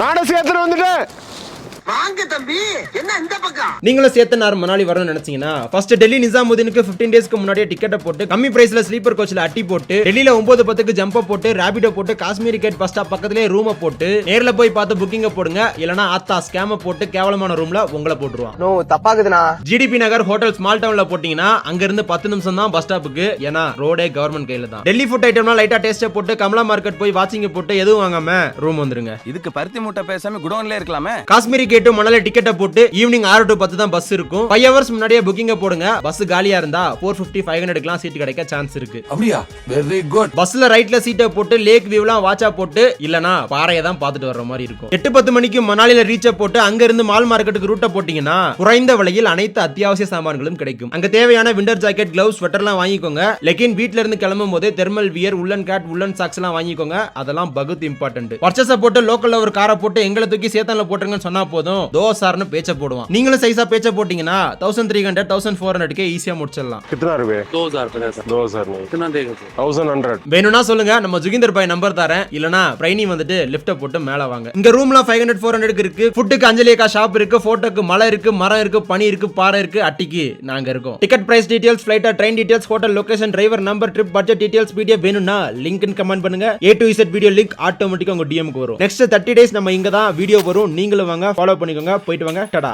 நானும் சேர்த்துட்டு வந்துட்டேன். வாங்க தம்பி, என்ன இந்த பக்கம்? நீங்களும் சேத்தனார் மணாலி வரணும்னு நினைச்சீங்கன்னா ஃபர்ஸ்ட் டெல்லி நிசாமுதீனுக்கு 15 டேஸ்க்கு முன்னாடியே டிக்கெட்டை போட்டு கம்மி பிரைஸ்ல ஸ்லீப்பர் கோச்ல அட்டி போட்டு டெல்லியில 9:10க்கு ஜம்ப் போட்டு ரேபிடோ போட்டு காஷ்மீரி கேட் பஸ் ஸ்டாப் பக்கத்திலே ரூமை போட்டு நேர்ல போய் பார்த்து புக்கிங்க போடுங்க. இல்லனா ஆத்தா ஸ்கேம போட்டு கேவலமான ரூம்ல உங்களை போட்டுருவான். நோ தப்பாகுதுண்ணா. ஜிடிபி நகர் ஹோட்டல் ஸ்மால் டவுன்ல போட்டீங்கன்னா அங்க இருந்து 10 நிமிஷம் தான் பஸ் ஸ்டாப்புக்கு. ஏன்னா ரோடே கவர்மெண்ட் கையில தான். டெல்லி ஃபுட் ஐட்டம்னா லைட்டா டேஸ்ட் போட்டு கமலா மார்க்கெட் போய் வாட்சிங்க போட்டு எதுவும் வாங்காம ரூம் வந்துருங்க. இதுக்கு பருத்தி மூட்டை பேசாம குடோன்ல இருக்கலாமே. காஷ்மீரி கேட்டு மணாலி டிக்கெட் போட்டு ஈவினிங் 6 to 10 தான் பஸ் இருக்கும். 5 hours முன்னாடியே புக்கிங்க போடுங்க. பஸ் காலியா இருந்தா 450 500க்குலாம் சீட் கிடைக்க சான்ஸ் இருக்கு. அப்படியா? Very good. பஸ்ல ரைட்ல சீட்டை போட்டு லேக் வியூலாம் வாட்சா போட்டு இல்லனா பாறையை தான் பார்த்துட்டு வர்ற மாதிரி இருக்கும். 8-10 மணிக்கு மணாலில ரீச் போட்டு அங்க இருந்து மால் மார்க்கெட்டுக்கு ரூட்ட போட்டீங்கன்னா குறைந்த விலையில் அனைத்து அத்தியாவசிய சாமான்களும் கிடைக்கும். அங்க தேவையான விண்டர் ஜாக்கெட், கிளவுஸ், ஸ்வெட்டர்லாம் வாங்கிக்கோங்க. லெக்கின் வீட்ல இருந்து கிளம்பும் போதே தெர்மல் வியர், உள்ளன் கேட், உள்ளன் சாக்ஸ் எல்லாம் வாங்கிக்கோங்க. அதெல்லாம் பகுத் இம்பார்ட்டன்ட். பர்ச்சேஸ் போட்டு லோக்கல்ல ஒரு காரை போட்டு எங்களை தூக்கி சேத்தன்ல போட்டுருங்கன்னு சொன்னா போதும் தோசார்னு பேச்ச போடுவான். நீங்களும் சைஸா பேச்ச போட்டீங்கன்னா 1300 1400க்கு ஈஸியா முடிச்சிடலாம். कितना रुपए? 2000 नहीं, कितना देगा? 1100. வேணும்னா சொல்லுங்க, நம்ம ஜுகிந்தர் பாய் நம்பர் தரேன். இல்லனா பிரைனி வந்துட்டு லிஃப்ட போட்டு மேல வாங்க. இங்க ரூம்லாம் 500 400க்கு இருக்கு. ஃபுட்டுக்கு அஞ்சலியக்கா ஷாப் இருக்கு. போட்டோக்கு மலை இருக்கு, மரம் இருக்கு, பனி இருக்கு, பாறை இருக்கு, அட்டிக்கு நாங்க இருக்கோம். Ticket price details, flight train details, hotel location, driver number, trip budget details PDF வேணும்னா லிங்க் கமெண்ட் பண்ணுங்க. A to Z video link ஆட்டோமேட்டிக்கா உங்க DM க்கு வரும். நெக்ஸ்ட் 30 டேஸ் நம்ம இங்க தான் வீடியோ வரும். நீங்களும் வாங்க, ஃபாலோ பண்ணிக்கோங்க. போயிட்டு வாங்க. டடா.